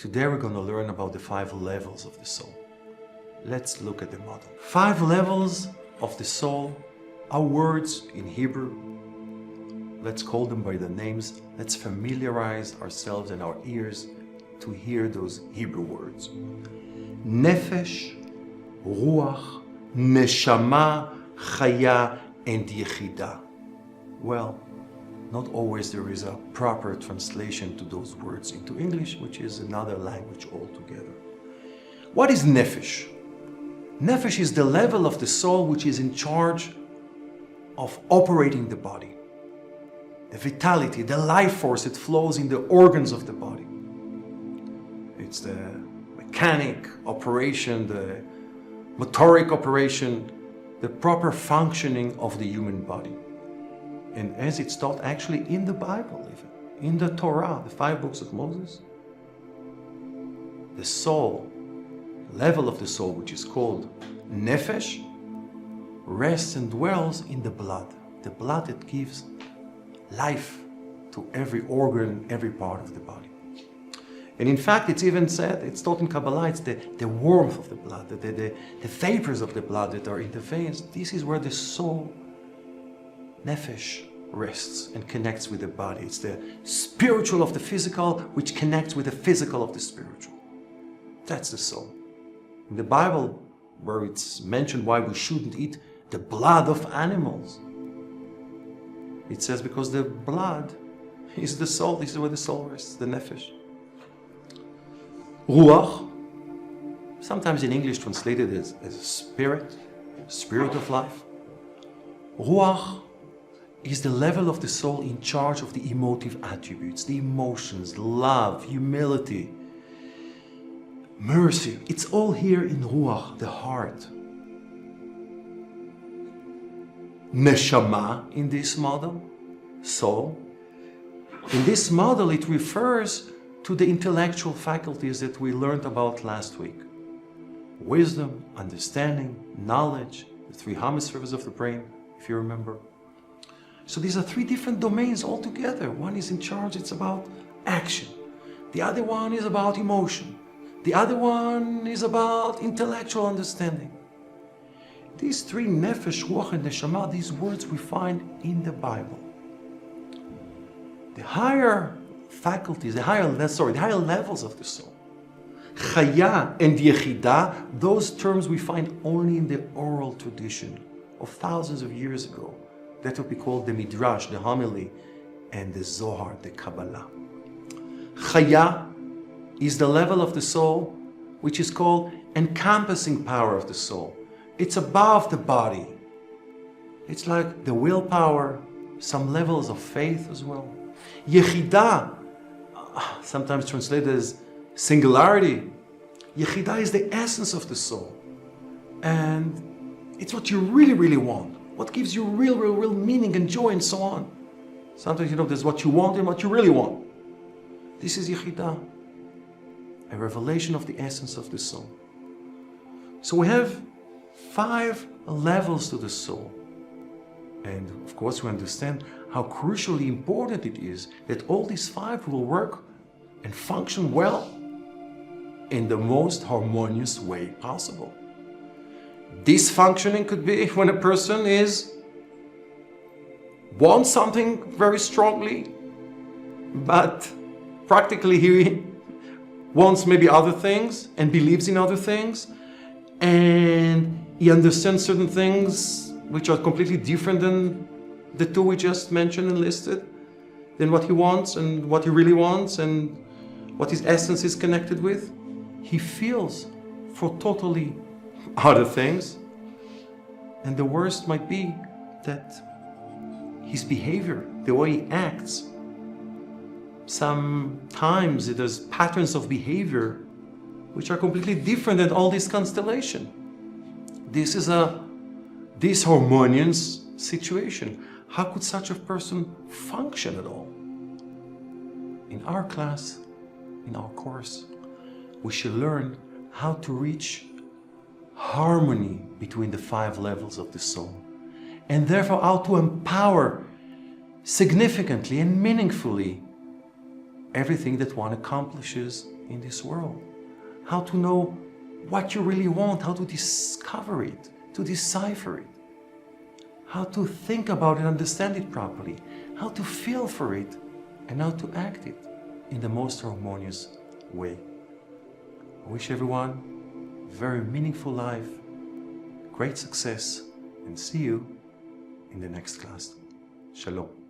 Today we're going to learn about the 5 levels of the soul. Let's look at the model. 5 levels of the soul are words in Hebrew. Let's call them by the names. Let's familiarize ourselves and our ears to hear those Hebrew words. Nefesh, Ruach, Neshama, Chaya, and Yechidah. Well, not always there is a proper translation to those words into English, which is another language altogether. What is Nefesh? Nefesh is the level of the soul which is in charge of operating the body. The vitality, the life force that flows in the organs of the body. It's the mechanic operation, the motoric operation, the proper functioning of the human body. And as it's taught actually in the Bible, even in the Torah, the 5 books of Moses, the soul, level of the soul, which is called Nefesh, rests and dwells in the blood that gives life to every organ, every part of the body. And in fact, it's even said, it's taught in Kabbalah, it's the warmth of the blood, the vapors of the blood that are in the veins. This is where the soul, Nefesh, rests and connects with the body. It's the spiritual of the physical, which connects with the physical of the spiritual. That's the soul. In the Bible, where it's mentioned why we shouldn't eat the blood of animals, it says because the blood is the soul. This is where the soul rests, the Nefesh. Ruach, sometimes in English translated as a spirit of life. Ruach is the level of the soul in charge of the emotive attributes, the emotions, love, humility, mercy. It's all here in Ruach, the heart. Neshama in this model, soul. In this model, it refers to the intellectual faculties that we learned about last week. Wisdom, understanding, knowledge, the 3 hemispheres of the brain, if you remember. So these are 3 different domains altogether. One is in charge, it's about action. The other one is about emotion. The other one is about intellectual understanding. These 3, Nefesh, Ruach, and Neshama, these words we find in the Bible. The higher faculties, the higher levels of the soul, Chaya and Yechidah, those terms we find only in the oral tradition of thousands of years ago. That would be called the Midrash, the homily, and the Zohar, the Kabbalah. Chaya is the level of the soul which is called encompassing power of the soul. It's above the body. It's like the willpower, some levels of faith as well. Yechidah, sometimes translated as singularity. Yechidah is the essence of the soul. And it's what you really, really want. What gives you real meaning and joy and so on. Sometimes, there's what you want and what you really want. This is Yechidah, a revelation of the essence of the soul. So we have 5 levels to the soul. And of course we understand how crucially important it is that all these 5 will work and function well in the most harmonious way possible. Dysfunctioning could be when a person wants something very strongly, but practically he wants maybe other things and believes in other things, and he understands certain things which are completely different than the 2 we just mentioned and listed, than what he wants and what he really wants and what his essence is connected with. He feels for totally other things. And the worst might be that his behavior, the way he acts, sometimes there's patterns of behavior which are completely different than all this constellation. This is a disharmonious situation. How could such a person function at all? In our class, in our course, we should learn how to reach harmony between the 5 levels of the soul, and therefore how to empower significantly and meaningfully everything that one accomplishes in this world, how to know what you really want, how to discover it, to decipher it, how to think about it, understand it properly, how to feel for it, and how to act it in the most harmonious way. I wish everyone a very meaningful life, great success, and see you in the next class. Shalom.